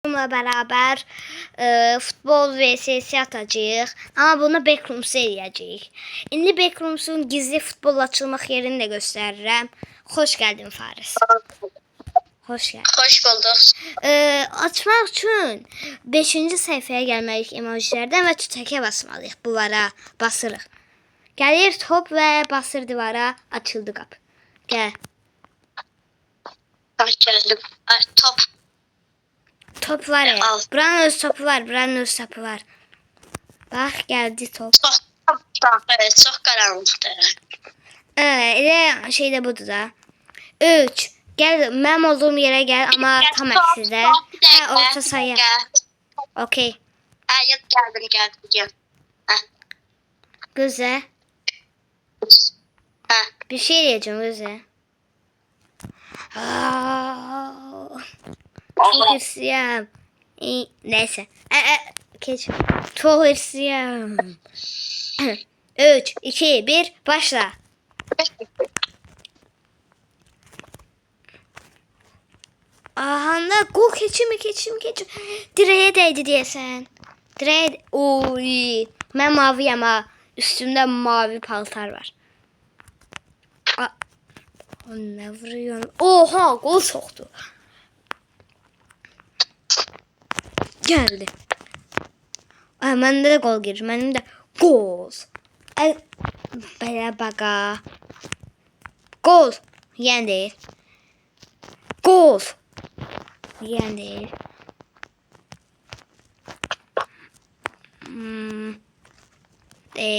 Bununla beraber futbol vs atacağıq. Ama bunu Backrooms'a eləyəcəyik. İndi Backrooms'un gizli futbol açılmaq yerini də göstərirəm. Xoş gəldin Faris. Hoş geldin. Hoş bulduk. Açmaq üçün 5-ci səhifəyə gəlməliyik emojilərdən və tütəkə basmalıyıq. Bunlara basırıq. Gəlir top və basır divara, açıldı qapı. Gəl. Hoş geldim. Top. Top var ya. Al. Buranın öz topu var. Buranın öz topu var. Bax, gəldi top. Evet, çok karanlıktı. Elə şey də budur da. 3. Gəl, mənim olduğum yerə gəl, amma tam əksidə. Orta sayı. Okey. Yok, geldim. Gözə. Bir şey diyeceğim Gözə. Çok hırsıyam. Neyse. Geç. Çok hırsıyam. 3, 2, 1, başla. Ahanda gol keçim. Direğe değdi diyesen. Direğe... Oy. Ben maviyim ha. Üstümde mavi paltar var. Ne vuruyorsun? Oha, gol soktu. Geldi. Məndə də gol girir. Mənim də gol. Belə baqa. Gol. Yəni deyil. Gol. Yəni deyil.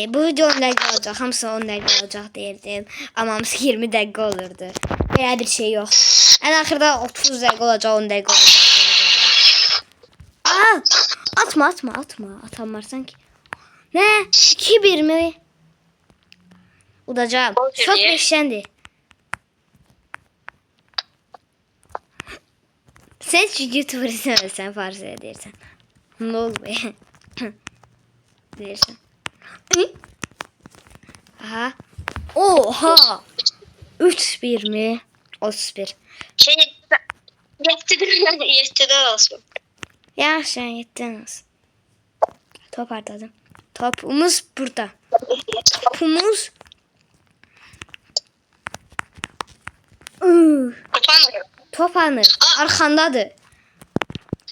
Bu video 10 dəqiqə olacaq. Hamısı 10 dəqiqə olacaq deyirdim. Amma hamısı 20 dəqiqə olurdu. Belə bir şey yox. Ən axırda 30 dəqiqə olacaq, 10 dəqiqə olacaq. Atma. Atamazsan ki. Ne? 2-1 mi? Udacağım. Çok beşlendi. Sen çünkü YouTuber izlemezsen farz edersen. Ne oldu be? Dersen. Aha. Oha. 3-1 mi? 31. Yettiden olsun. Ya sen yettiniz. Top atladım. Topumuz burada. Topumuz. Top anı. Arkandadır.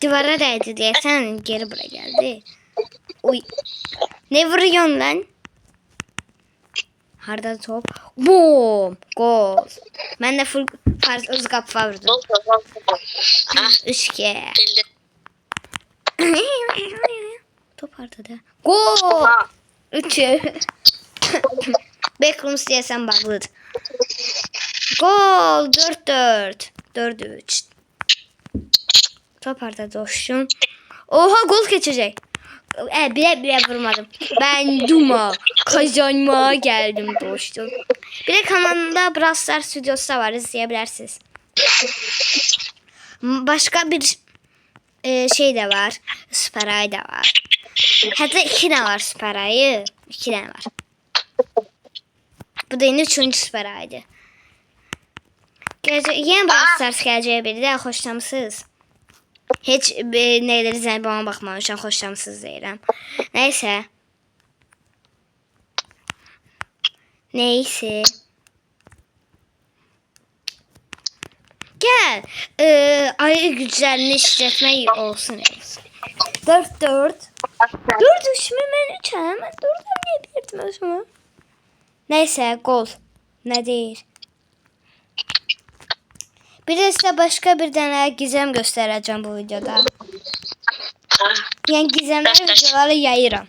Divara değdi diye sen geri buraya geldi. Oy. Ne vuruyorsun lan? Harda top. Boom. Gol. Ben de full öz kapı vurdum. 3-2. Top ortada. Gol. 3'ü. Backrooms diyesen bağlıdır. Gol. 4-4. 4-3. Top ortada dostum. Oha, gol geçecek. Bile vurmadım. Ben Duma kazanmaya geldim dostum. Bir de kanalımda Brawl Stars videosu da var, izleyebilirsiniz. Başka bir şey de var. Süper Ay da var. Hatta 2 de var Süper Ay'ı. 2 tane var. Bu da yine 3. Süper Ay'dı. Yine Brawl Stars geleceği biri de hoşlanmışsınız. Hiç neyleri izleyip bana bakmamışam, hoşlanmışsınız deyirəm. Neyse. Gel. Ayı güclerini işletmek olsun. 4-4. 4-3 mü? Ben 3'əm. Ben 4'əm, niye bilirdim özümü? Neyse, gol. Ne değil. Bir de size başka bir tane gizem göstereceğim bu videoda. Yani gizemli videoları yayıram.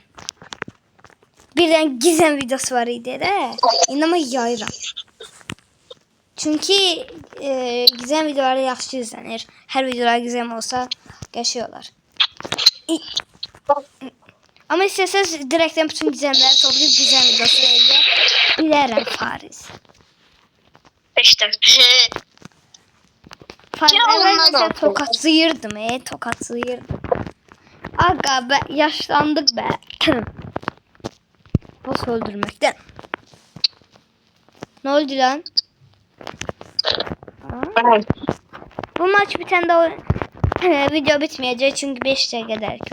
Birden gizem videosu var idi de. İnanma yayıram. Çünkü gizem videoları yaxşı izlenir. Her videolar gizem olsa yaşıyorlar. Ama isterseniz direkten bütün gizemleri toplayıp gizem videosu bilərəm Faris. İşte. Ben tokatlıyırdım Aga be, yaşlandık be. Boss öldürmekten. Ne oldu lan? Bu maç bitende o video bitmeyecek çünkü 5 dakikadar video.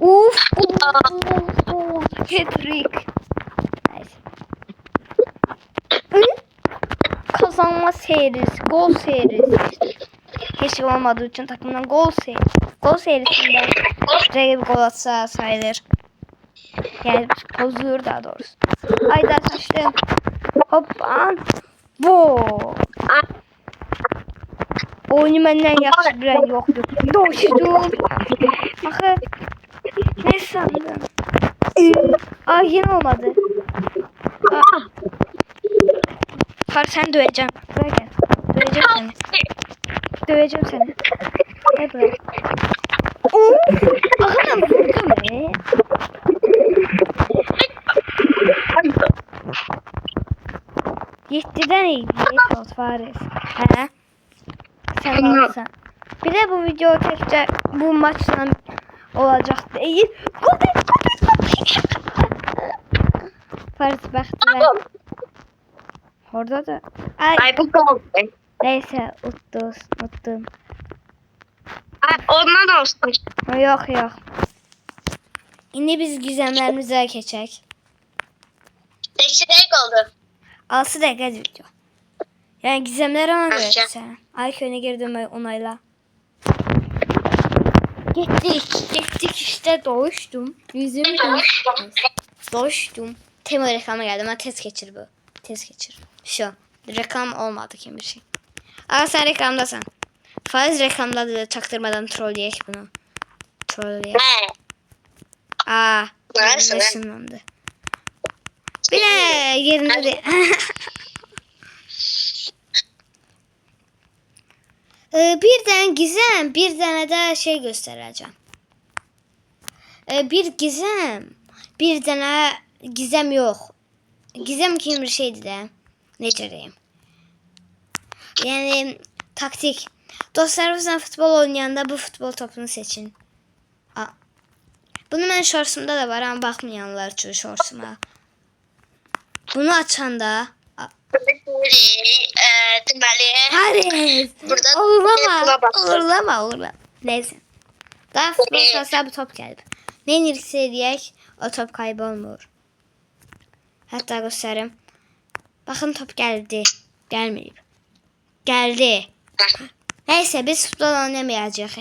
Uf. Hat-trick. Neyse. Kazanma serisi, gol serisi. Keşke olmadığı için takımdan gol serisi. Gol serisinde rakip gol atsa sayılır. Yani bozulur daha doğrusu. Ayda kaçtım. Hoppan. Bu. Oyunu benden yaxşı bilen yok. Doşdum. Axı. Ne sandın? Ay yine olmadı. Far sen döveceğim. Buraya gel. Döveceğim seni. Döveceğim seni. Gel buraya. Aha ben vurdum be. Yettiden iyi. Yet Faris. He. Sen alsan. Bir de bu video tekrar bu maçla olacak değil. Faris baktı. Orada da. Ay bu gol. Neyse unuttum. Ay ondan olsun. Yok. Şimdi biz gizemlerimize geçecek. Teşekkür oldu. 6 dakika video. Yani gizemleri ona göre Açacağım. sen. Aykön'e geri dönmeyi onayla. Gittik işte doğuştum. Yüzümü doğuştum. Tema reklama geldi ama test geçir bu. Test geçir. Şu. Reklam olmadı kim bir şey. Aa sen reklamdasın. Faiz reklamda da çaktırmadan trolleyek bunu. Trolleyek. He. Aa. Neresi? Yaşınlandı. Bir de yerinde de. Birden gizem, bir tane de şey göstereceğim. Bir gizem, bir tane gizem yok. Gizem kim bir şeydi de. Ne diyeyim? Yani taktik. Dostlarımızla futbol oynayanda bu futbol topunu seçin. Aa. Bunu ben shortsumda da var ama bakmayanlar için shortsuma. Bunu açanda Deməli, Paris. burada Uğurlama. Neyse. Daha futbol sahasına bu top geldi. Ne nirsi edək, o top kaybolmur. Hatta göstereyim. Bakın top geldi. Gelmeyip. Geldi. Neyse biz futbol oynamayacağız.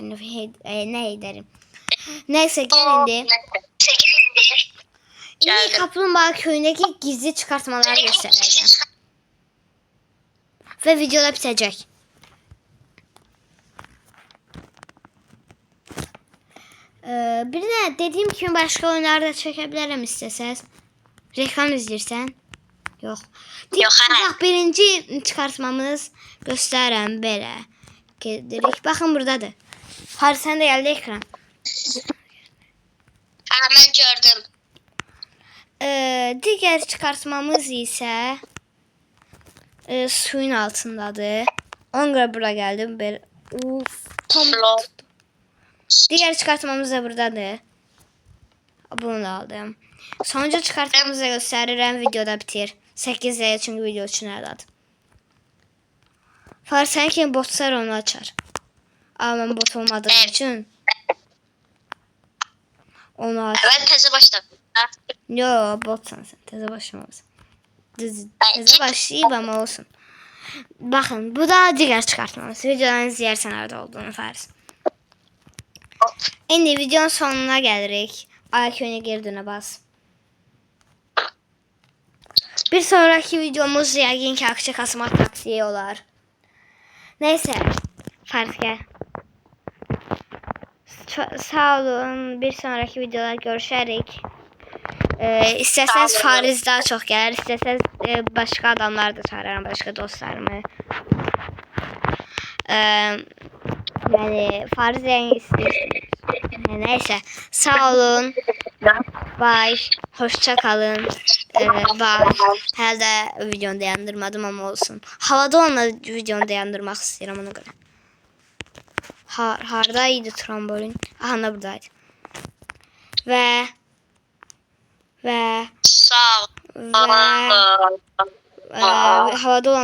Ne ederim. Neyse gelindi. İyi Kaplumbağa köyündeki gizli çıkartmaları göstereceğim. Ve videoda bitecek. Bir de dediğim gibi başka oyunlarda çekebilirim isteseniz. Reklam izlersen. Yok. Bak birinci çıkartmamız gösteren böyle. Dedik. Bakın buradadır. Hadi sen de geldi ekran. Hemen gördüm. Diğer çıkartmamız ise suyun altındadır. Ona buraya geldim. Böyle, tam tuttum. Diğer çıkartmamız da buradadır. Bunu da aldım. Sonuncu çıkartmamızı gösteririm. Videoda bitir. 8 dakika çünkü video için herhalde. Farsanki botlar onu açar. Ama ben bot olmadığım için onu aç. Ben teze başladım. Yo botsan sen. Teze başlamalısın. Teze başlayayım ama olsun. Bakın bu da diğer çıkartmamız. Videodan izleyersen nerede olduğunu Faris. Şimdi videonun sonuna gelirik. Aykön'e geri döne bas. Bir sonraki videomuz yəqin ki akça kasmak taktiği olar. Neyse. Faris gel. Sağ olun. Bir sonraki videoda görüşerik. İsterseniz Faris daha çok gelir. İsterseniz başka adamlar da çağırırım. Başka dostlarımı. Yani Faris en istiyorsunuz. Neyse. Sağ olun. Bye. Hoşça kalın. Bye. Herhalde videonu dayandırmadım ama olsun. Havada onunla videonu dayandırmak istiyorum ona göre. Hardaydı trambolin. Aha da buradaydı. Ve Sağ ol. havada olan